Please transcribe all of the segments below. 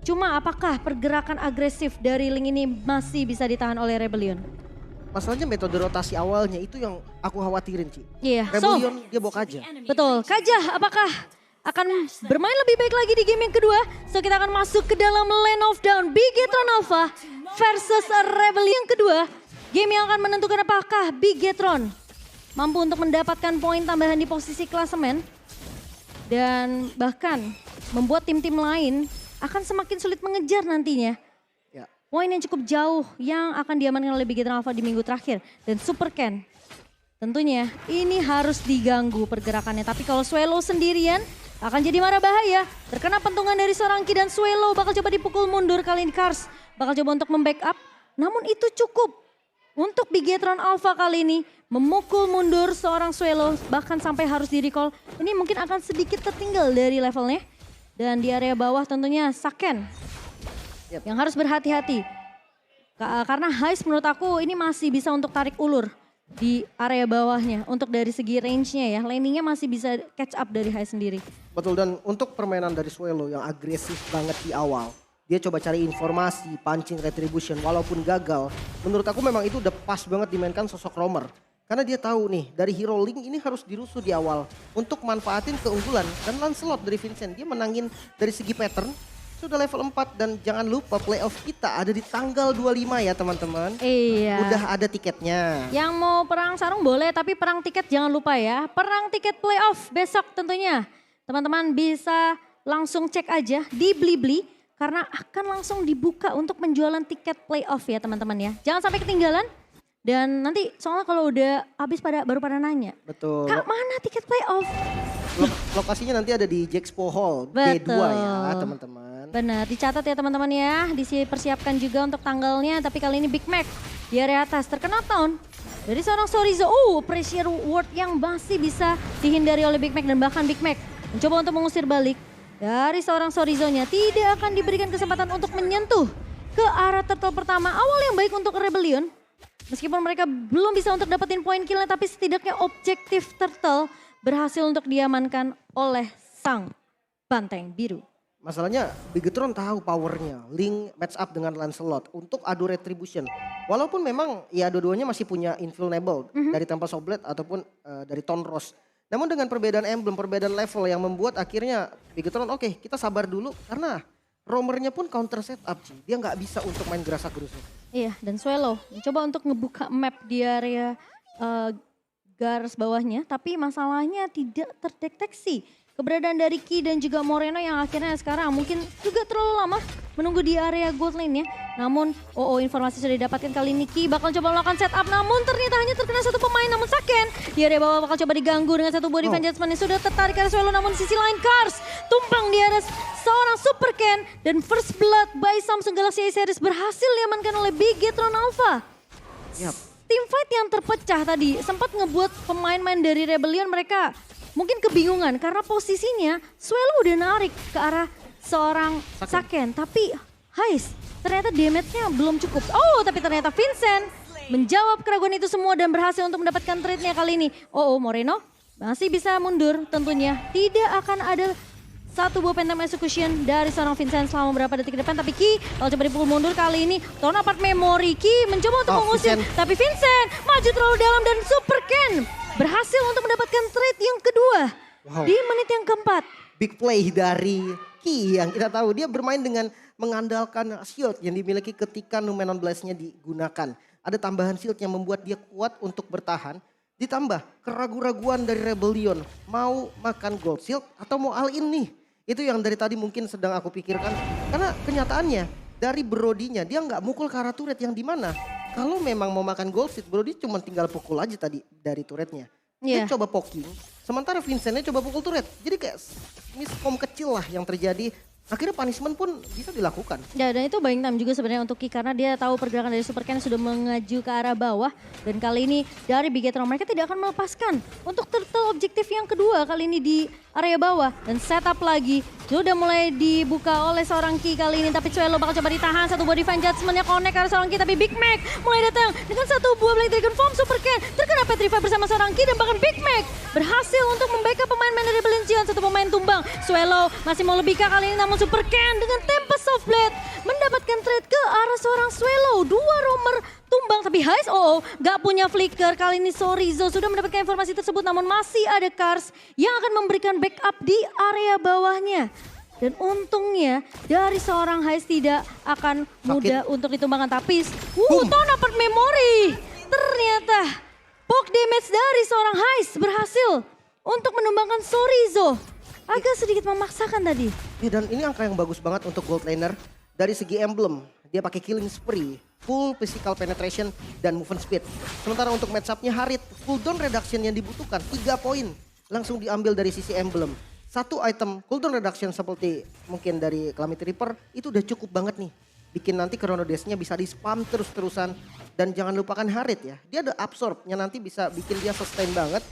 Cuma apakah pergerakan agresif dari Ling ini masih bisa ditahan oleh Rebellion? Masalahnya metode rotasi awalnya itu yang aku khawatirin, Ci. Iya, Rebellion dia bawa Kajah. betul. Kajah apakah akan bermain lebih baik lagi di game yang kedua? So kita akan masuk ke dalam Land of Dawn. Bigetron Alpha versus Rebellion yang kedua. Game yang akan menentukan apakah Bigetron mampu untuk mendapatkan poin tambahan di posisi klasemen. Dan bahkan membuat tim-tim lain akan semakin sulit mengejar nantinya. Ya. Poin yang cukup jauh yang akan diamankan oleh Bigetron Alpha di minggu terakhir. Dan Super Ken tentunya ini harus diganggu pergerakannya. Tapi kalau Swallow sendirian akan jadi marah bahaya. Terkena pentungan dari seorang Ki dan Swallow bakal coba dipukul mundur. Kali ini Kars bakal coba untuk membackup. Namun itu cukup untuk Bigetron Alpha kali ini memukul mundur seorang Swallow. Bahkan sampai harus di-recall. Ini mungkin akan sedikit tertinggal dari levelnya. Dan di area bawah tentunya Saken yang harus berhati-hati. Karena Heist menurut aku ini masih bisa untuk tarik ulur di area bawahnya. Untuk dari segi range-nya ya, landingnya masih bisa catch up dari Heist sendiri. Betul, dan untuk permainan dari Swallow yang agresif banget di awal. Dia coba cari informasi, pancing retribution walaupun gagal. Menurut aku memang itu udah pas banget dimainkan sosok Roamer. Karena dia tahu nih dari Hero Link ini harus dirusuh di awal. Untuk manfaatin keunggulan dan Lancelot dari Vincent. Dia menangin dari segi pattern. Sudah level 4 dan jangan lupa playoff kita ada di tanggal 25 ya teman-teman. Iya. Udah ada tiketnya. Yang mau perang sarung boleh tapi perang tiket jangan lupa ya. Perang tiket playoff besok tentunya. Teman-teman bisa langsung cek aja di Blibli. Karena akan langsung dibuka untuk penjualan tiket playoff ya teman-teman ya. Jangan sampai ketinggalan. Dan nanti soalnya kalau udah habis baru pada nanya. Betul. Kak mana tiket playoff? Lokasinya nanti ada di Jexpo Hall Betul. B2 ya teman-teman. Benar, dicatat ya teman-teman ya. Dipersiapkan juga untuk tanggalnya. Tapi kali ini Big Mac di area atas terkena taunt dari seorang Sorizo. Pressure ward yang masih bisa dihindari oleh Big Mac. Dan bahkan Big Mac mencoba untuk mengusir balik dari seorang Sorizo-nya. Tidak akan diberikan kesempatan untuk menyentuh ke arah turtle pertama. Awal yang baik untuk Rebellion. Meskipun mereka belum bisa untuk dapetin poin killnya, tapi setidaknya objektif turtle berhasil untuk diamankan oleh sang banteng biru. Masalahnya Bigetron tahu powernya, Link match up dengan Lancelot untuk adu retribution. Walaupun memang ya dua-duanya masih punya invulnerable dari Tempest of Blade ataupun dari Tonros. Namun dengan perbedaan emblem, perbedaan level yang membuat akhirnya Bigetron oke, kita sabar dulu karena Roamernya pun counter setup sih. Dia nggak bisa untuk main gerasak gerusuk. Iya, dan Swallow mencoba untuk ngebuka map di area garis bawahnya. Tapi masalahnya tidak terdeteksi keberadaan dari Ki dan juga Moreno yang akhirnya sekarang mungkin juga terlalu lama menunggu di area gold lane-nya. Namun, informasi sudah didapatkan kali ini Ki bakal coba melakukan setup. Namun ternyata hanya terkena satu pemain, namun Saken di area bawah bakal coba diganggu dengan satu buah defense judgment yang sudah tertarik ke Swallow. Namun di sisi lain Kars tumpang di atas seorang Super Ken. Dan First Blood by Samsung Galaxy A Series berhasil diamankan oleh Bigetron Alpha. Yap. Tim fight yang terpecah tadi sempat ngebuat pemain-pemain dari Rebellion mereka mungkin kebingungan karena posisinya Swallow udah narik ke arah seorang Saken. Tapi Heist ternyata damage-nya belum cukup. Tapi ternyata Vincent menjawab keraguan itu semua dan berhasil untuk mendapatkan trade-nya kali ini. Moreno masih bisa mundur tentunya. Tidak akan ada satu buah Phantom Execution dari seorang Vincent selama beberapa detik ke depan. Tapi Ki kalau coba dipukul mundur kali ini. Torn apart memory. Ki mencoba untuk mengusir. Vincent. Tapi Vincent maju terlalu dalam dan Super Ken berhasil untuk mendapatkan trade yang kedua. Di menit yang keempat. Big play dari Ki yang kita tahu dia bermain dengan mengandalkan shield yang dimiliki ketika Numenon Blast-nya digunakan. Ada tambahan shield yang membuat dia kuat untuk bertahan. Ditambah keraguan-raguan dari Rebellion. Mau makan gold shield atau mau all in nih. Itu yang dari tadi mungkin sedang aku pikirkan. Karena kenyataannya dari Brody-nya dia nggak mukul ke arah turret yang dimana. Kalau memang mau makan gold shield Brody cuma tinggal pukul aja tadi dari turretnya. Dia coba poking. Sementara Vincentnya coba pukul turret. Jadi kayak miskom kecil lah yang terjadi. Akhirnya punishment pun bisa dilakukan. Ya, dan itu buying time juga sebenarnya untuk Ki karena dia tahu pergerakan dari Super Ken sudah mengaju ke arah bawah. Dan kali ini dari Bigetron mereka tidak akan melepaskan untuk turtle objektif yang kedua kali ini di area bawah. Dan setup lagi sudah mulai dibuka oleh seorang Ki kali ini. Tapi Swallow bakal coba ditahan, satu buah defense judgment-nya connect ke arah seorang Ki. Tapi Big Mac mulai datang dengan satu buah Blade Dragon Form. Super Ken terkena Petrify bersama seorang Ki dan bahkan Big Mac berhasil untuk membackup pemain-pemain dari Rebellion. Satu pemain tumbang. Swallow masih mau lebih kali ini namun Super Ken dengan Tempest of Blade Dua roamer tumbang tapi Hais gak punya flicker. Kali ini Sorizo sudah mendapatkan informasi tersebut namun masih ada Kars yang akan memberikan backup di area bawahnya. Dan untungnya dari seorang Hais tidak akan mudah untuk ditumbangkan. Tapi Ton dapat memori. Ternyata poke damage dari seorang Hais berhasil untuk menumbangkan Sorizo. Agak sedikit memaksakan tadi. Ya, dan ini angka yang bagus banget untuk gold laner. Dari segi emblem, dia pakai killing spree, full physical penetration, dan movement speed. Sementara untuk match-up-nya Harit, cooldown reduction yang dibutuhkan 3 poin. Langsung diambil dari sisi emblem. Satu item cooldown reduction seperti mungkin dari Calamity Reaper, itu udah cukup banget nih. Bikin nanti Chrono Dash-nya bisa di-spam terus-terusan. Dan jangan lupakan Harit ya, dia ada absorb yang nanti bisa bikin dia sustain banget.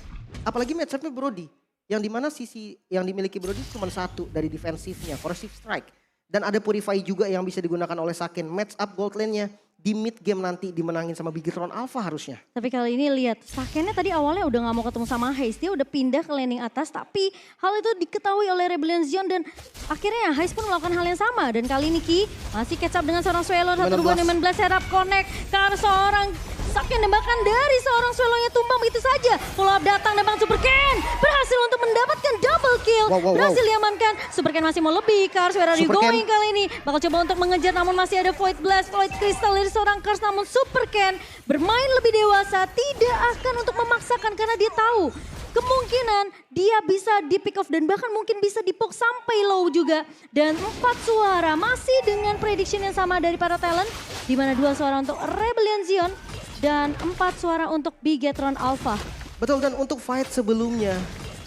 Apalagi match-up-nya Brody. Yang dimana sisi yang dimiliki Brody cuma satu dari defensifnya, Corrosive Strike. Dan ada Purify juga yang bisa digunakan oleh Saken. Match up gold lane-nya di mid game nanti dimenangin sama Bigetron Alpha harusnya. Tapi kali ini lihat, Sakennya tadi awalnya udah gak mau ketemu sama Hais. Dia udah pindah ke laning atas tapi hal itu diketahui oleh Rebellion Zion dan akhirnya Hais pun melakukan hal yang sama. Dan kali ini Ki masih catch up dengan seorang Swallow. Satu dua dengan blast setup connect karena seorang Saken nembakan dari seorang Swallow-nya tumbang begitu saja. Follow up datang dan Super Ken berhasil untuk mendapatkan double kill. Berhasil diamankan. Super Ken masih mau lebih. Kars, where are you going kali ini? Bakal coba untuk mengejar namun masih ada Void Blast, Void Crystal dari seorang Kars. Namun Super Ken bermain lebih dewasa. Tidak akan untuk memaksakan karena dia tahu kemungkinan dia bisa di pick off dan bahkan mungkin bisa di poke sampai low juga. Dan 4 suara masih dengan prediction yang sama dari para talent. Di mana 2 suara untuk Rebellion Zion dan 4 suara untuk Bigetron Alpha. Betul, dan untuk fight sebelumnya,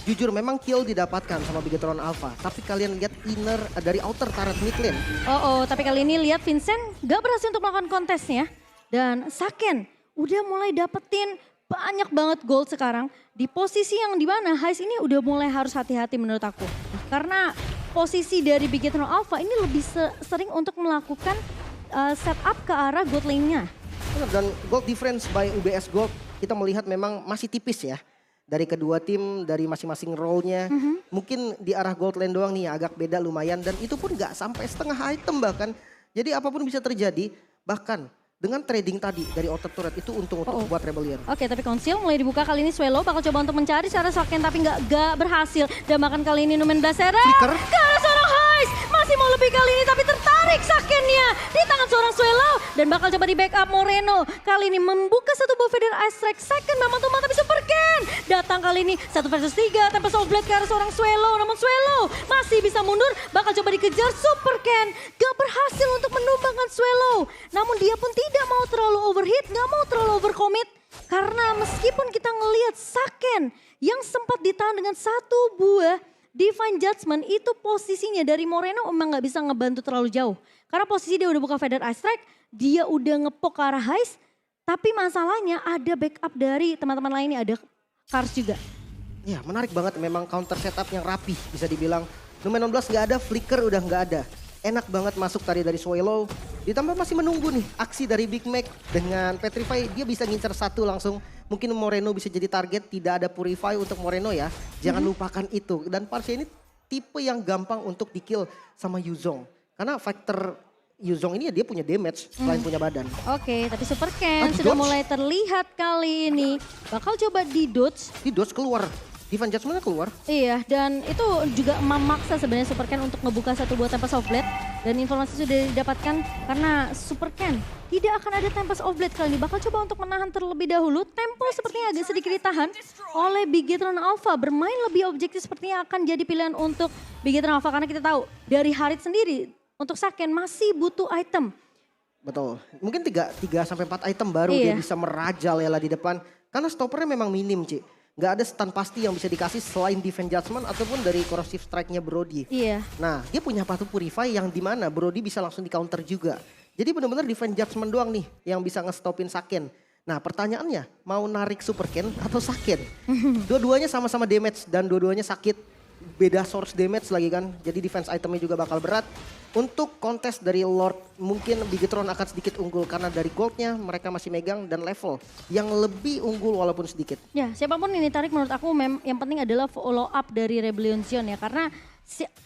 jujur memang kill didapatkan sama Bigetron Alpha. Tapi kalian lihat inner dari outer turret mid lane. Tapi kali ini lihat Vincent gak berhasil untuk melakukan kontesnya. Dan Saken udah mulai dapetin banyak banget gold sekarang. Di posisi yang dimana Hais ini udah mulai harus hati-hati menurut aku. Karena posisi dari Bigetron Alpha ini lebih sering untuk melakukan setup ke arah gold lane-nya. Dan gold difference by UBS Gold kita melihat memang masih tipis ya. Dari kedua tim, dari masing-masing role-nya. Mungkin di arah gold lane doang nih agak beda lumayan. Dan itu pun gak sampai setengah item bahkan. Jadi apapun bisa terjadi. Bahkan dengan trading tadi dari outer turret itu untung untuk buat Rebellion. Oke, tapi Conceal mulai dibuka kali ini. Swallow bakal coba untuk mencari secara Saken tapi gak berhasil. Dan bahkan kali ini Numen Blastera. Karena seorang Hais masih mau lebih kali ini tapi tertarik Sakennya di tangan seorang Swallow. Dan bakal coba di backup Moreno. Kali ini membuka satu buff dari Ice Strike. Second memang tumbang tapi Super Ken datang kali ini 1 versus 3. Tempest of Blade ke arah seorang Swallow. Namun Swallow masih bisa mundur. Bakal coba dikejar Super Ken. Gak berhasil untuk menumbangkan Swallow. Namun dia pun tidak mau terlalu overhit. Gak mau terlalu overcommit. Karena meskipun kita ngelihat Saken yang sempat ditahan dengan 1 buah Divine Judgment itu posisinya dari Moreno emang gak bisa ngebantu terlalu jauh. Karena posisi dia udah buka Feather Ice Strike, dia udah ngepok ke arah Hais. Tapi masalahnya ada backup dari teman-teman lainnya, ada Kars juga. Ya menarik banget memang counter setup yang rapi bisa dibilang. Numen 16 gak ada, flicker udah gak ada. Enak banget masuk tadi dari Swallow. Ditambah masih menunggu nih aksi dari Big Mac dengan Petrify. Dia bisa ngincer satu langsung. Mungkin Moreno bisa jadi target, tidak ada Purify untuk Moreno ya. Jangan lupakan itu. Dan Parsia ini tipe yang gampang untuk di-kill sama Yuzong. Karena faktor Yuzong ini dia punya damage selain punya badan. Oke, tapi Super Ken sudah mulai terlihat kali ini. Bakal coba di-dodge. Di-dodge keluar. Divine Judgment-nya keluar. Iya, dan itu juga memaksa sebenarnya Super Ken untuk ngebuka satu buah Tempest of Blade. Dan informasi sudah didapatkan karena Super Ken tidak akan ada Tempest of Blade kali ini. Bakal coba untuk menahan terlebih dahulu. Tempo sepertinya agak sedikit ditahan oleh Bigetron Alpha. Bermain lebih objektif sepertinya akan jadi pilihan untuk Bigetron Alpha. Karena kita tahu dari Harit sendiri untuk Saken masih butuh item. Betul, mungkin 3-4 item baru dia bisa merajalela di depan. Karena stoppernya memang minim Ci. Gak ada stun pasti yang bisa dikasih selain Defense Judgment ataupun dari Corrosive Strike-nya Brody. Iya. Nah dia punya Patu Purify yang dimana Brody bisa langsung di counter juga. Jadi benar-benar Defense Judgment doang nih yang bisa ngestopin Saken. Nah pertanyaannya mau narik Super Ken atau Saken? Dua-duanya sama-sama damage dan dua-duanya sakit. Beda source damage lagi kan. Jadi defense itemnya juga bakal berat. Untuk kontes dari Lord mungkin Bigetron akan sedikit unggul karena dari goldnya mereka masih megang dan level yang lebih unggul walaupun sedikit. Ya siapapun ini tarik menurut aku yang penting adalah follow up dari Rebellion Zion ya. Karena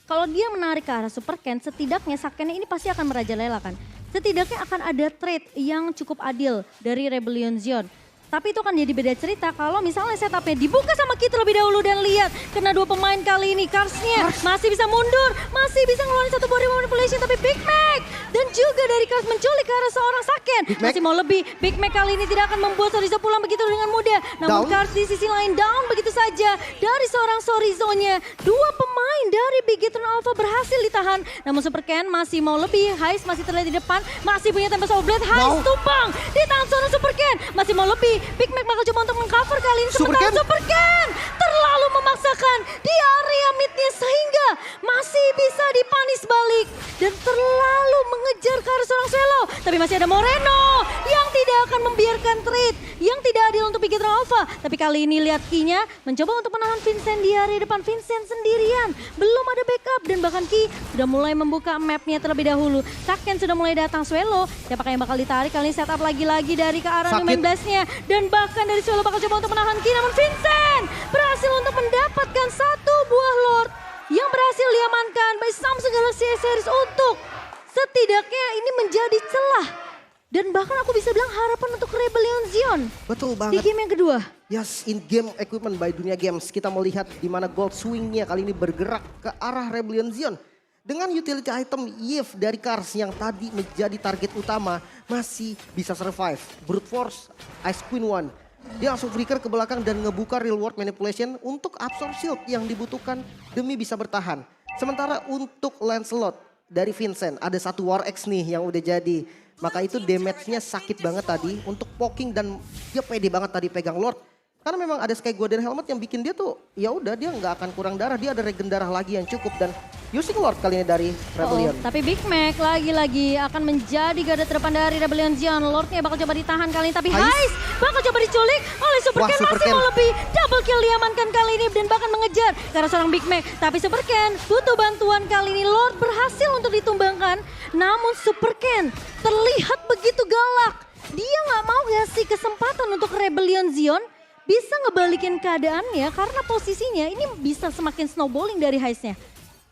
kalau dia menarik ke arah Super Ken setidaknya Sakennya ini pasti akan merajalela kan. setidaknya akan ada trade yang cukup adil dari Rebellion Zion. Tapi itu akan jadi beda cerita kalau misalnya setupnya dibuka sama Ki terlebih dahulu dan lihat kena 2 pemain kali ini. Karsnya masih bisa mundur, masih bisa ngeluarin satu body manipulation tapi Big Mac dan juga dari Kars menculik ke arah seorang Saken. Masih mau lebih, Big Mac kali ini tidak akan membuat Sorizo pulang begitu dengan mudah. Namun Kars di sisi lain down begitu saja dari seorang Sorizo-nya. 2 pemain dari Bigetron Alpha berhasil ditahan. Namun Super Ken masih mau lebih, Heist masih terlihat di depan, masih punya Tempest of Blade. Heist tumpang, ditahan seorang Super Ken, masih mau lebih. Big Mac bakal coba untuk mengcover kali ini. Sementara Super Ken terlalu memaksakan di area midnya sehingga masih bisa dipanis balik. Dan terlalu mengejar ke arah seorang Swallow. Tapi masih ada Moreno yang tidak akan membiarkan trade. Yang tidak adil untuk Bigetron Alpha. Tapi kali ini lihat Ki-nya mencoba untuk menahan Vincent di area depan. Vincent sendirian. Belum ada backup dan bahkan Ki sudah mulai membuka mapnya terlebih dahulu. Saken sudah mulai datang. Swallow siapakah yang bakal ditarik? Kali ini setup lagi-lagi dari ke arah Numen Blast-nya. Dan bahkan dari Swallow bakal coba untuk menahan Ki. Namun Vincent berhasil untuk mendapatkan satu buah Lord yang berhasil diamankan by Samsung Galaxy S Series untuk setidaknya ini menjadi celah. Dan bahkan aku bisa bilang harapan untuk Rebellion Zion. Betul Di banget. game yang kedua. Yes, in game equipment by Dunia Games kita melihat di mana Gold Swing-nya kali ini bergerak ke arah Rebellion Zion. Dengan utility item Yves dari Kars yang tadi menjadi target utama masih bisa survive. Brute Force, Ice Queen One. Dia langsung flicker ke belakang dan ngebuka real world manipulation untuk absorb shield yang dibutuhkan demi bisa bertahan. Sementara untuk Lancelot dari Vincent ada satu War X nih yang udah jadi. Maka itu damage-nya sakit banget tadi untuk poking dan dia pede banget tadi pegang Lord. Karena memang ada Sky Golden Helmet yang bikin dia tuh ya udah dia nggak akan kurang darah, dia ada regen darah lagi yang cukup dan using Lord kali ini dari Rebellion. Tapi Big Mac lagi-lagi akan menjadi garda terdepan dari Rebellion Zion. Lordnya bakal coba ditahan kali ini tapi Heist bakal coba diculik oleh Super Ken. Masih mau lebih, double kill diamankan kali ini dan bahkan mengejar karena seorang Big Mac. Tapi Super Ken butuh bantuan kali ini. Lord berhasil untuk ditumbangkan namun Super Ken terlihat begitu galak. Dia nggak mau ngasih kesempatan untuk Rebellion Zion bisa ngebalikin keadaannya karena posisinya ini bisa semakin snowballing dari Heist-nya.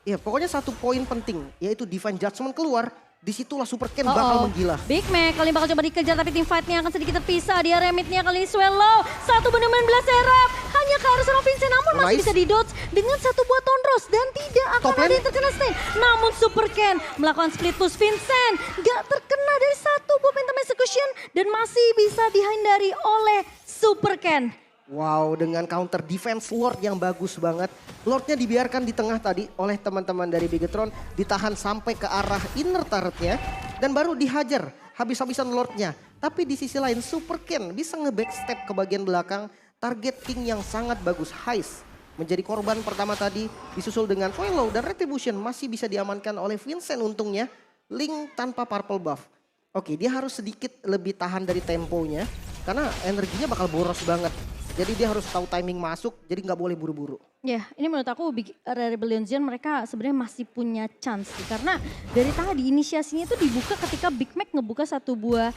Ya pokoknya satu poin penting yaitu Divine Judgment keluar. Disitulah Super Ken bakal menggila. Big Mac kali ini bakal coba dikejar tapi team fight-nya akan sedikit terpisah. Dia remitnya kali ini Swallow. Satu bener-bener belas serap. Hanya ke arah seorang Vincent namun masih bisa di-dodge dengan satu buah Tondros. Dan tidak akan ada yang terkena stain. Namun Super Ken melakukan split push Vincent. Gak terkena dari satu buah Phantom Execution. Dan masih bisa dihindari oleh Super Ken. Wow, dengan counter defense Lord yang bagus banget. Lordnya dibiarkan di tengah tadi oleh teman-teman dari Bigetron. Ditahan sampai ke arah inner turretnya. Dan baru dihajar habis-habisan Lordnya. Tapi di sisi lain Super Ken bisa nge-backstep ke bagian belakang. Targeting yang sangat bagus. Heist menjadi korban pertama tadi. Disusul dengan Swallow dan Retribution masih bisa diamankan oleh Vincent untungnya. Link tanpa purple buff. Oke, dia harus sedikit lebih tahan dari temponya. Karena energinya bakal boros banget. Jadi dia harus tahu timing masuk, jadi nggak boleh buru-buru. Ya, ini menurut aku Rebellion Zion mereka sebenarnya masih punya chance sih. Karena dari tadi inisiasinya itu dibuka ketika Big Mac ngebuka satu buah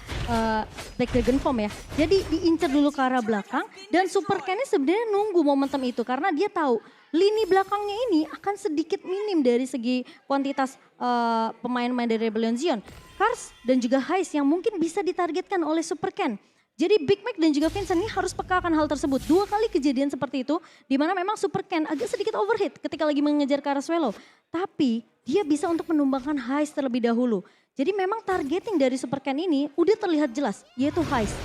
Black Dragon Form ya. Jadi diincar dulu ke arah belakang dan Super Ken-nya sebenarnya nunggu momentum itu. Karena dia tahu lini belakangnya ini akan sedikit minim dari segi kuantitas pemain-pemain dari Rebellion Zion. Kars dan juga Heist yang mungkin bisa ditargetkan oleh Super Ken. Jadi Big Mac dan juga Vincent ini harus peka akan hal tersebut. 2 kali kejadian seperti itu, di mana memang Super Ken agak sedikit overhit ketika lagi mengejar ke arah Swallow. Tapi dia bisa untuk menumbangkan Heist terlebih dahulu. Jadi memang targeting dari Super Ken ini udah terlihat jelas, yaitu Heist.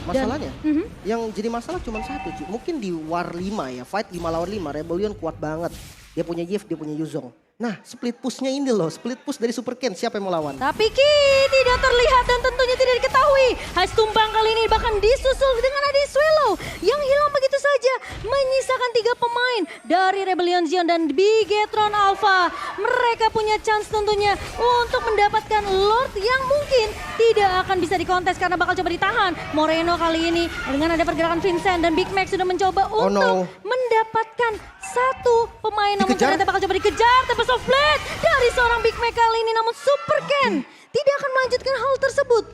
Masalahnya, yang jadi masalah cuma satu cuy. Mungkin di War 5 ya, fight 5 lawan 5, Rebellion kuat banget. Dia punya Yves, dia punya Yuzong. Nah, split push-nya ini loh, split push dari Super Ken, siapa yang melawan? Tapi Ki tidak terlihat dan tentunya tidak diketahui. Heist tumbang kali ini bahkan disusul dengan ada Swallow yang hilang begitu saja. Menyisakan 3 pemain dari Rebellion Zion dan Bigetron Alpha. Mereka punya chance tentunya untuk mendapatkan Lord yang mungkin tidak akan bisa dikontes karena bakal coba ditahan. Moreno kali ini dengan ada pergerakan Vincent dan Big Mac sudah mencoba untuk mendapatkan satu pemain. Namun ternyata bakal coba dikejar. Tempest of Blade dari seorang Big Mac kali ini. Namun Super Ken tidak akan melanjutkan hal tersebut.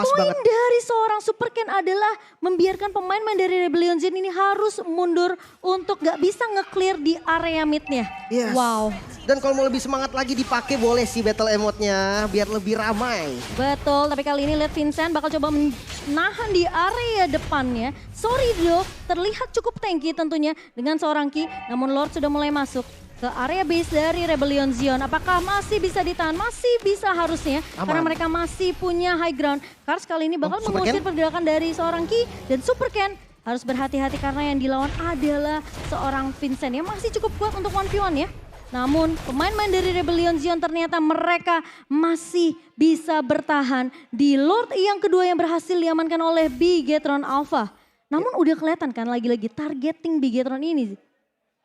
Pas Poin banget. dari seorang Super Ken adalah membiarkan pemain-pemain dari Rebellion Gen ini harus mundur untuk gak bisa nge-clear di area midnya. Yes. Wow. Dan kalau mau lebih semangat lagi dipakai boleh sih battle emote-nya biar lebih ramai. Betul, tapi kali ini lihat Vincent bakal coba menahan di area depannya. Sorry Dok, terlihat cukup tanky tentunya dengan seorang Ki. Namun Lord sudah mulai masuk ke area base dari Rebellion Zion. Apakah masih bisa ditahan? Masih bisa harusnya. Aman. Karena mereka masih punya high ground. Kars kali ini bakal Super mengusir Ken? pergerakan dari seorang Ki. Dan Super Ken harus berhati-hati karena yang dilawan adalah seorang Vincent yang masih cukup kuat untuk 1v1 ya. Namun pemain-pemain dari Rebellion Zion ternyata mereka masih bisa bertahan di Lord yang kedua yang berhasil diamankan oleh Bigetron Alpha. Namun udah kelihatan kan lagi-lagi targeting Bigetron ini.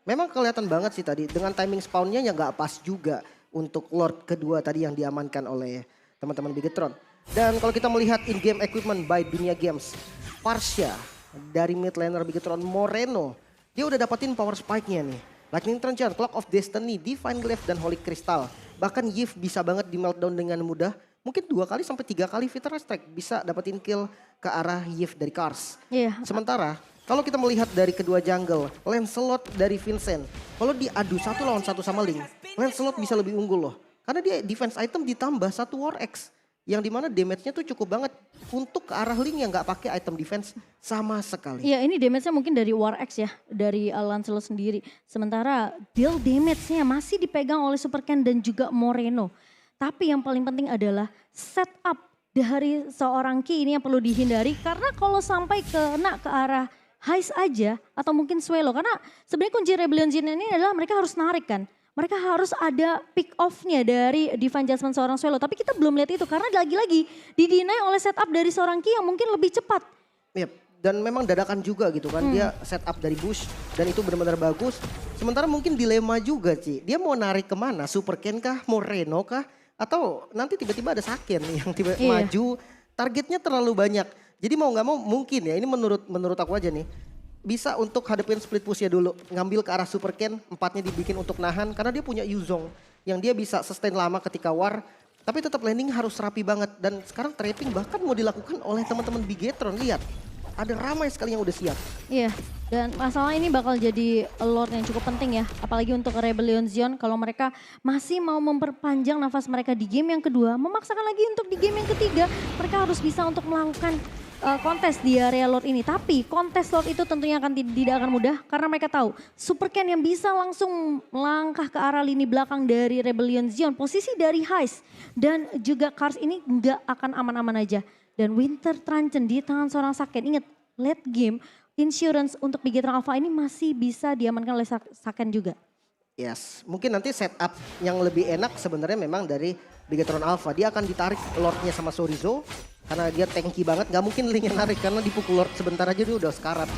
Memang kelihatan banget sih tadi dengan timing spawnnya yang gak pas juga untuk Lord kedua tadi yang diamankan oleh teman-teman Bigetron. Dan kalau kita melihat in-game equipment by Dunia Games, Parsha dari mid laner Bigetron Moreno, dia udah dapetin power spike-nya nih. Lightning Trencher, Clock of Destiny, Divine Glaive, dan Holy Crystal. Bahkan Yves bisa banget di meltdown dengan mudah. Mungkin 2 kali sampai 3 kali Vitara Strike bisa dapetin kill ke arah Yves dari Kars. Iya. Sementara kalau kita melihat dari kedua jungle, Lancelot dari Vincent. Kalau diadu 1 lawan 1 sama Link, Lancelot bisa lebih unggul loh. Karena dia defense item ditambah 1 War X. Yang dimana damage-nya tuh cukup banget untuk ke arah Link yang gak pakai item defense sama sekali. Iya ini damage-nya mungkin dari War X ya, dari Lancelot sendiri. Sementara deal damage-nya masih dipegang oleh Super Ken dan juga Moreno. Tapi yang paling penting adalah setup dari seorang Ki ini yang perlu dihindari. Karena kalau sampai kena ke arah Heist aja atau mungkin Swelo. Karena sebenarnya kunci Rebellion Gen ini adalah mereka harus narik kan. Mereka harus ada pick off-nya dari Divine Judgment seorang Swelo. Tapi kita belum lihat itu karena lagi-lagi didinai oleh setup dari seorang Ki yang mungkin lebih cepat. Yep. Dan memang dadakan juga gitu kan. Dia setup dari bush dan itu benar-benar bagus. Sementara mungkin dilema juga sih. Dia mau narik kemana? Super Ken kah? Moreno kah? Atau nanti tiba-tiba ada Saken yang tiba maju. Targetnya terlalu banyak. Jadi mau nggak mau mungkin ya ini menurut aku aja nih. Bisa untuk hadapin split push-nya dulu. Ngambil ke arah Super Ken, 4-nya dibikin untuk nahan. Karena dia punya Yuzong yang dia bisa sustain lama ketika war. Tapi tetap landing harus rapi banget. Dan sekarang trapping bahkan mau dilakukan oleh teman-teman Bigetron. Lihat, ada ramai sekali yang udah siap. Iya, dan masalah ini bakal jadi Lord yang cukup penting ya. Apalagi untuk Rebellion Zion kalau mereka masih mau memperpanjang nafas mereka di game yang kedua. Memaksakan lagi untuk di game yang ketiga. Mereka harus bisa untuk melakukan kontes di area Lord ini. Tapi kontes Lord itu tentunya tidak akan mudah karena mereka tahu Super Ken yang bisa langsung melangkah ke arah lini belakang dari Rebellion Zion. Posisi dari Heist dan juga Kars ini nggak akan aman-aman aja. Dan Winter Truncheon di tangan seorang Saken. Ingat late game insurance untuk Bigetron Alpha ini masih bisa diamankan oleh Saken juga. Yes, mungkin nanti setup yang lebih enak sebenarnya memang dari Bigetron Alpha. Dia akan ditarik Lordnya sama Sorizo. Karena dia tanky banget, gak mungkin Link yang narik karena dipukul Lord sebentar aja dia udah sekarat.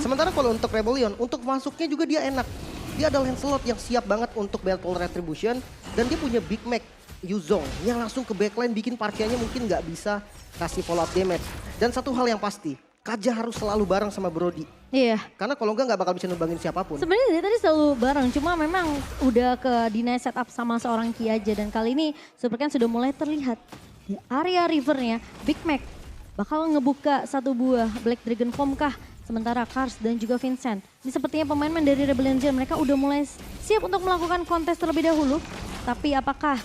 Sementara kalau untuk Rebellion, untuk masuknya juga dia enak. Dia ada Lancelot yang siap banget untuk Battle Retribution. Dan dia punya Big Mac, Yuzong yang langsung ke backline bikin Parkianya mungkin gak bisa kasih follow up damage. Dan satu hal yang pasti, Kaja harus selalu bareng sama Brody. Iya. Karena kalau enggak bakal bisa numbangin siapapun. Sebenarnya dari tadi selalu bareng, cuma memang udah ke deny setup sama seorang Ki aja. Dan kali ini Super Ken sudah mulai terlihat. Di area rivernya, Big Mac bakal ngebuka satu buah Black Dragon Form kah? Sementara Kars dan juga Vincent. Ini sepertinya pemain-pemain dari Rebellion Gen mereka udah mulai siap untuk melakukan kontes terlebih dahulu. Tapi apakah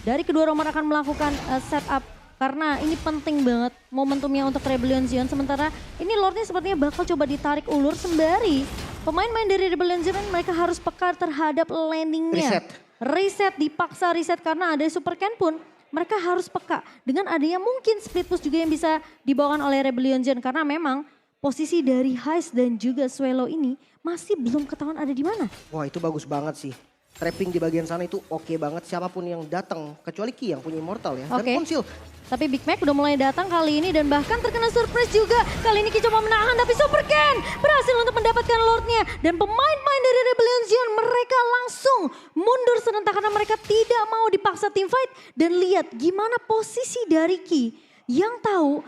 dari kedua nomor akan melakukan setup? Karena ini penting banget momentumnya untuk Rebellion Zion. Sementara ini Lordnya sepertinya bakal coba ditarik ulur sembari pemain-pemain dari Rebellion Zion mereka harus peka terhadap landingnya. Reset, dipaksa reset karena ada Super Ken pun. Mereka harus peka dengan adanya mungkin split push juga yang bisa dibawakan oleh Rebellion Gen. Karena memang posisi dari Heist dan juga Swelo ini masih belum ketahuan ada di mana. Wah itu bagus banget sih. Trapping di bagian sana itu oke banget siapapun yang datang. Kecuali Ki yang punya Immortal ya. Dan Konsil. Tapi Big Mac udah mulai datang kali ini dan bahkan terkena surprise juga. Kali ini Ki coba menahan tapi Super Ken berhasil untuk mendapatkan Lordnya. Dan pemain-pemain dari Rebellion Zion mereka langsung mundur serentak karena mereka tidak mau dipaksa team fight. Dan lihat gimana posisi dari Ki yang tahu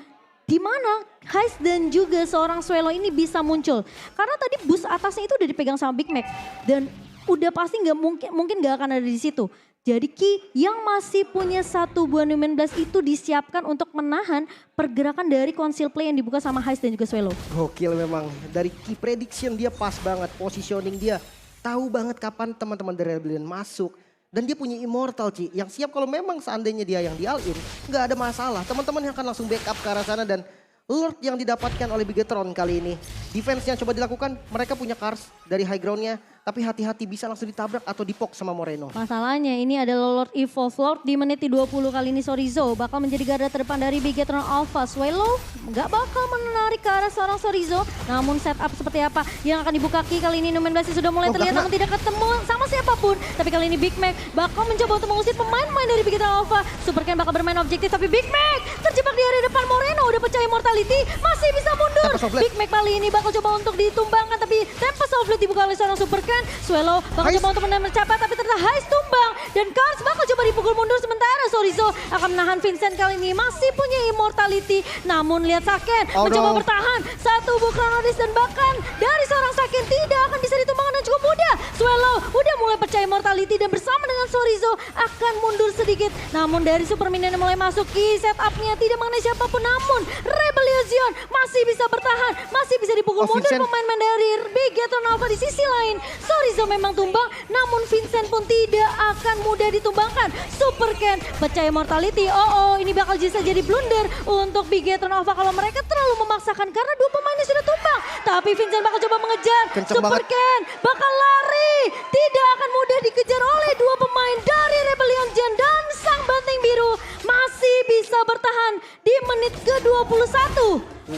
di mana Heist dan juga seorang Swelo ini bisa muncul. Karena tadi bus atasnya itu udah dipegang sama Big Mac. Dan udah pasti nggak mungkin nggak akan ada di situ. Jadi Ki yang masih punya satu buah Numen Blast itu disiapkan untuk menahan pergerakan dari conceal play yang dibuka sama Heist dan juga Swelo. Gokil memang. Dari key prediction dia pas banget. Positioning dia. Tahu banget kapan teman-teman dari Rebellion masuk. Dan dia punya Immortal Ci. Yang siap kalau memang seandainya dia yang di all-in. Nggak ada masalah. Teman-teman yang akan langsung backup ke arah sana. Dan Lord yang didapatkan oleh Bigetron kali ini. Defense yang coba dilakukan. Mereka punya cars dari high groundnya. Tapi hati-hati bisa langsung ditabrak atau dipok sama Moreno. Masalahnya ini adalah Lord Evolve. Lord di menit di 20 kali ini Sorizo bakal menjadi garda terdepan dari Bigetron Alpha. Swelo nggak bakal menarik ke arah seorang Sorizo. Namun setup seperti apa yang akan dibuka Ki kali ini Numen Blast sudah mulai terlihat namun tidak ketemu sama siapapun. Tapi kali ini Big Mac bakal mencoba untuk mengusir pemain-pemain dari Bigetron Alpha. Super Ken bakal bermain objektif tapi Big Mac terjebak di area depan. Moreno udah pecah immortality masih bisa mundur. Big Mac kali ini bakal coba untuk ditumbangkan tapi Tempest of Blade dibuka oleh seorang Super Ken. Swelo bakal coba untuk menahan mencapai tapi ternyata Heist tumbang. Dan Cars bakal coba dipukul mundur sementara Sorizo akan menahan Vincent kali ini. Masih punya immortality. Namun lihat Saken mencoba bertahan. Satu buah Chronodis dan bahkan dari seorang Saken tidak akan bisa ditumbangkan dan cukup mudah. Swelo udah mulai pecah immortality dan bersama dengan Sorizo akan mundur sedikit. Namun dari Super Minion mulai masuk Ki setupnya tidak mengenai siapapun. Namun Rebellion Zion masih bisa bertahan. Masih bisa dipukul mundur pemain-pemain dari Bigetron Alpha di sisi lain. Sorizo memang tumbang, namun Vincent pun tidak akan mudah ditumbangkan. Super Ken pecah immortality. Ini bakal bisa jadi blunder untuk Bigetron Alpha kalau mereka terlalu memaksakan karena dua pemainnya sudah tumbang. Tapi Vincent bakal coba mengejar. Super Ken bakal lari. Tidak akan mudah dikejar oleh dua pemain dari Rebellion Gen dan sang Banteng Biru masih bisa bertahan di menit ke-21.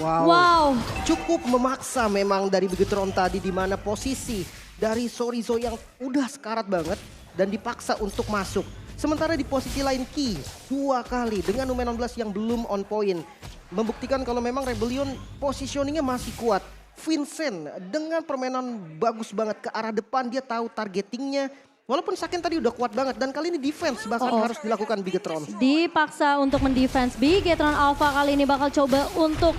Wow. Cukup memaksa memang dari Bigetron tadi di mana posisi dari Sorizo yang udah sekarat banget dan dipaksa untuk masuk. Sementara di posisi lain Ki 2 kali dengan Numen Blast yang belum on point. Membuktikan kalau memang Rebellion positioningnya masih kuat. Vincent dengan permainan bagus banget ke arah depan, dia tahu targetingnya. Walaupun Saken tadi udah kuat banget dan kali ini defense bahkan harus dilakukan Bigetron. Dipaksa untuk mendefense. Bigetron Alpha kali ini bakal coba untuk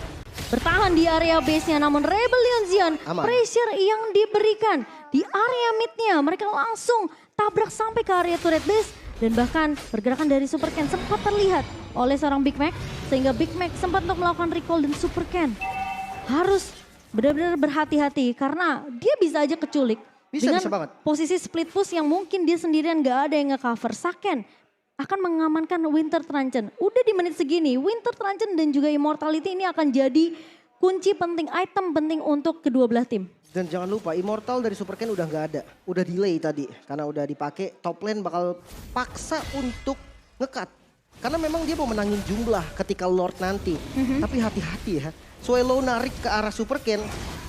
bertahan di area base-nya, namun Rebellion Zion pressure yang diberikan di area mid-nya. Mereka langsung tabrak sampai ke area turret base. Dan bahkan pergerakan dari Super Ken sempat terlihat oleh seorang Big Mac. Sehingga Big Mac sempat untuk melakukan recall dan Super Ken harus benar-benar berhati-hati. Karena dia bisa aja keculik. Dengan posisi split push yang mungkin dia sendirian gak ada yang nge-cover. Saken akan mengamankan Winter Truncheon. Udah di menit segini, Winter Truncheon dan juga Immortality ini akan jadi kunci penting, item penting untuk kedua belah tim. Dan jangan lupa Immortal dari Super Ken udah nggak ada. Udah delay tadi karena udah dipakai. Top lane bakal paksa untuk nge-cut. Karena memang dia mau menangin jumlah ketika Lord nanti. Tapi hati-hati ya. Swelo narik ke arah Super Ken.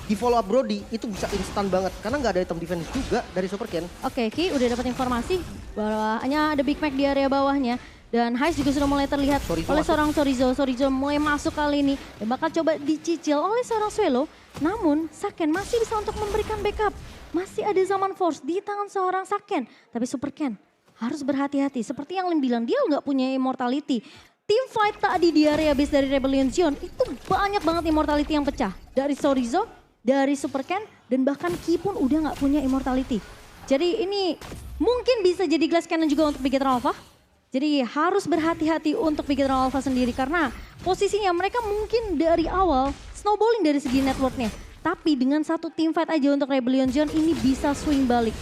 Di follow up Brody itu bisa instan banget. Karena nggak ada item defense juga dari Super Ken. Oke Ki udah dapat informasi bahwa hanya ada Big Mac di area bawahnya. Dan Heist juga sudah mulai terlihat oleh seorang Sorizo. Sorizo mulai masuk kali ini. Dan bakal coba dicicil oleh seorang Swelo. Namun Saken masih bisa untuk memberikan backup. Masih ada zaman force di tangan seorang Saken. Tapi Super Ken harus berhati-hati. Seperti yang Lim bilang, dia nggak punya immortality. Team fight tadi di area base dari Rebellion Zion itu banyak banget immortality yang pecah. Dari Sorizo, dari Super Ken, dan bahkan Ki pun udah nggak punya immortality. Jadi ini mungkin bisa jadi glass cannon juga untuk Bigetron Alpha. Jadi harus berhati-hati untuk Bigetron Alpha sendiri karena posisinya mereka mungkin dari awal snowballing dari segi networknya. Tapi dengan satu team fight aja untuk Rebellion Zion ini bisa swing balik.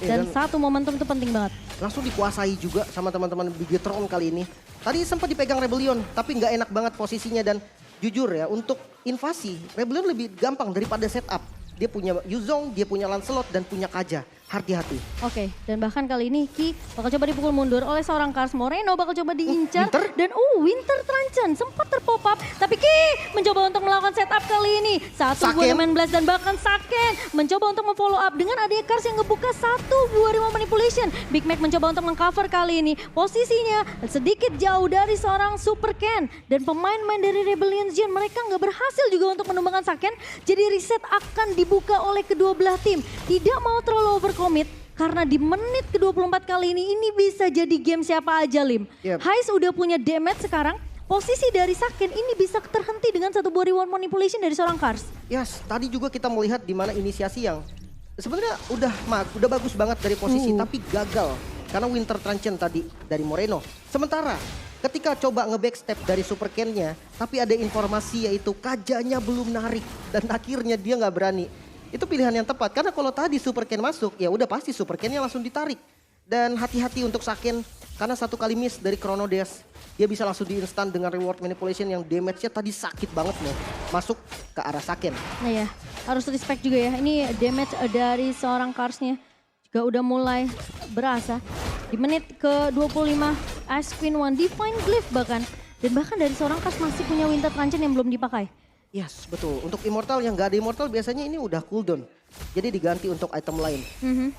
Dan satu momentum itu penting banget. Langsung dikuasai juga sama teman-teman Bigetron kali ini. Tadi sempat dipegang Rebellion tapi nggak enak banget posisinya dan jujur ya untuk invasi Rebellion lebih gampang daripada setup. Dia punya Yuzong, dia punya Lancelot dan punya Kaja. Hati-hati. Oke, dan bahkan kali ini Ki bakal coba dipukul mundur oleh seorang Cars. Moreno bakal coba diincar. Dan Winter Truncheon sempat terpop up. Tapi Ki mencoba untuk melakukan setup kali ini. Satu buah Numen Blast dan bahkan Saken mencoba untuk memfollow up dengan adanya Cars yang ngebuka satu buah remote manipulation. Big Mac mencoba untuk mengcover kali ini. Posisinya sedikit jauh dari seorang Super Ken. Dan pemain-pemain dari Rebellion Zion mereka nggak berhasil juga untuk menumbangkan Saken. Jadi reset akan dibuka oleh kedua belah tim. Tidak mau terlalu overcommit karena di menit ke-24 kali ini bisa jadi game siapa aja Lim. Heist udah punya damage sekarang. Posisi dari Saken ini bisa terhenti dengan satu buah reward manipulation dari seorang Cars. Yes, tadi juga kita melihat di mana inisiasi yang sebenarnya udah bagus banget dari posisi tapi gagal. karena Winter Truncheon tadi dari Moreno. Sementara ketika coba nge-backstep dari Super Ken-nya, tapi ada informasi yaitu Kajanya belum narik dan akhirnya dia nggak berani. Itu pilihan yang tepat karena kalau tadi Super Ken masuk ya udah pasti Super Ken-nya langsung ditarik. Dan hati-hati untuk Saken karena satu kali miss dari Chrono Dash dia bisa langsung di instan dengan reward manipulation yang damage-nya tadi sakit banget nih masuk ke arah Saken. Nah ya, harus respect juga ya. Ini damage dari seorang Kars-nya juga udah mulai berasa. Di menit ke-25 Ice Queen One Divine Glyph bahkan. Dan bahkan dari seorang Kars masih punya Winter Truncheon yang belum dipakai. Yes, betul. Untuk Immortal yang gak ada Immortal biasanya ini udah cooldown. Jadi diganti untuk item lain.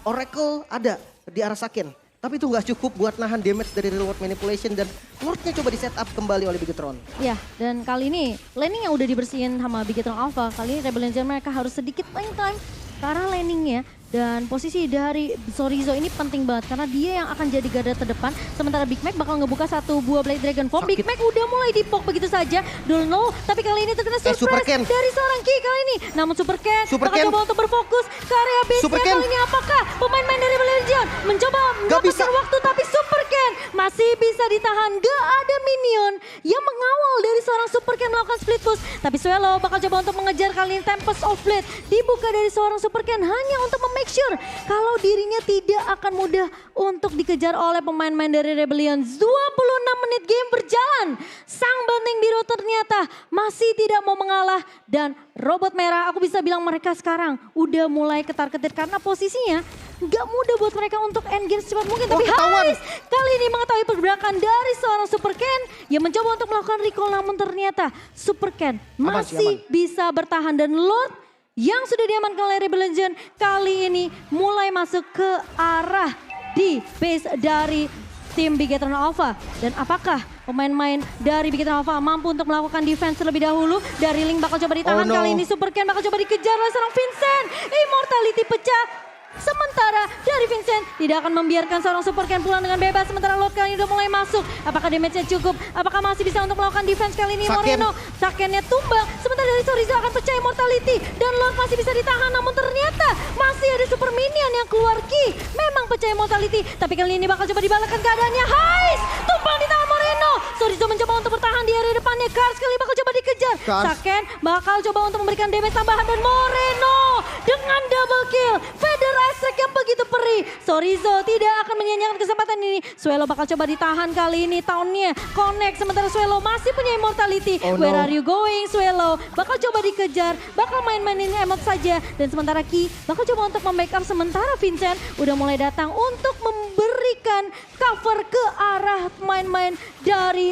Oracle ada di arah Saken. Tapi itu nggak cukup buat nahan damage dari reward manipulation dan Lordnya coba di setup kembali oleh Bigetron. Ya, dan kali ini laning yang udah dibersihin sama Bigetron Alpha. Kali ini Rebel Legends mereka harus sedikit playing time ke arah laningnya. Dan posisi dari Chorizo ini penting banget karena dia yang akan jadi garda terdepan. Sementara Big Mac bakal ngebuka satu buah Blade Dragon Form. Big Mac udah mulai dipok begitu saja. Don't tapi kali ini terkena surprise dari seorang Ki kali ini. Namun Super Ken bakal coba untuk berfokus ke area base-nya kali ini. Apakah pemain-pemain dari Rebel Legends mencoba mendapatkan waktu tapi Super Ken masih bisa ditahan. Gak ada minion yang mengawal dari seorang Super Ken melakukan split push. Tapi Swallow bakal coba untuk mengejar kali ini. Tempest of Blade dibuka dari seorang Super Ken hanya untuk make sure kalau dirinya tidak akan mudah untuk dikejar oleh pemain-pemain dari Rebellion. 26 menit game berjalan. Sang Banteng Biru ternyata masih tidak mau mengalah. Dan Robot Merah aku bisa bilang mereka sekarang udah mulai ketar-ketir karena posisinya gak mudah buat mereka untuk engage secepat mungkin. Tapi Hais kali ini mengetahui pergerakan dari seorang Super Ken yang mencoba untuk melakukan recall namun ternyata Super Ken masih bisa bertahan. Dan Lord yang sudah diamankan oleh Rebel Legends kali ini mulai masuk ke arah di base dari tim Bigetron Alpha. Dan apakah pemain-pemain dari Bigetron Alpha mampu untuk melakukan defense terlebih dahulu? Dari Link bakal coba ditahan kali ini. Super Ken bakal coba dikejar oleh seorang Vincent. Immortality pecah. Sementara dari Vincent tidak akan membiarkan seorang Super Ken pulang dengan bebas. Sementara Lord kali ini udah mulai masuk. Apakah damage-nya cukup? Apakah masih bisa untuk melakukan defense kali ini? Moreno, Saken-nya tumbang. Sementara dari Chorizo akan pecah Immortality. Dan Lord masih bisa ditahan. Namun ternyata masih ada Super Minion yang keluar Ki. Memang pecah Immortality. Tapi kali ini bakal coba dibalikkan keadaannya. Hais! Tumbang di tangan Moreno. Chorizo mencoba untuk bertahan di area depannya. Kars kali bakal coba dikejar. Saken bakal coba untuk memberikan damage tambahan. Dan Moreno dengan double kill. Feder Astrek yang begitu perih. Chorizo tidak akan menyanyikan kesempatan ini. Swallow bakal coba ditahan kali ini. Tahunnya connect. Sementara Swallow masih punya Immortality. Where are you going Swallow? Bakal coba dikejar. Bakal main-mainin emot saja. Dan sementara Ki bakal coba untuk membackup. Sementara Vincent udah mulai datang untuk memberikan cover ke arah main-main dari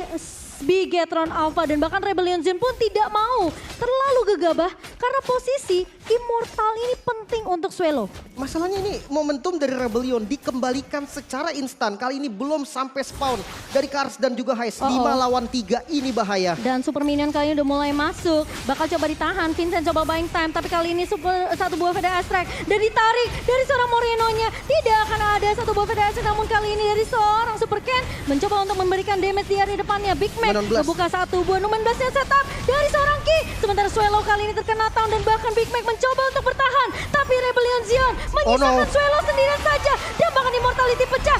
Bigetron Alpha. Dan bahkan Rebellion Zen pun tidak mau terlalu gegabah karena posisi Immortal ini penting untuk Swallow. Masalahnya ini momentum dari Rebellion dikembalikan secara instan. Kali ini belum sampai spawn dari Kars dan juga Hais. 5 lawan 3 ini bahaya. Dan Super Minion kali ini udah mulai masuk. Bakal coba ditahan. Vincent coba buying time. Tapi kali ini satu buah Feder Astrek. Dan ditarik dari seorang Moreno-nya. Tidak akan ada satu buah Feder Astrek. Namun kali ini dari seorang Super Ken mencoba untuk memberikan damage di area depannya. Big Mac membuka satu buah Numen Blast-nya setup dari seorang Ki. Sementara Swallow kali ini terkena down dan bahkan Big Mac mencoba untuk bertahan. Tapi Rebellion Zion menyisakan Swallow sendirian saja. Dan bahkan Immortality pecah.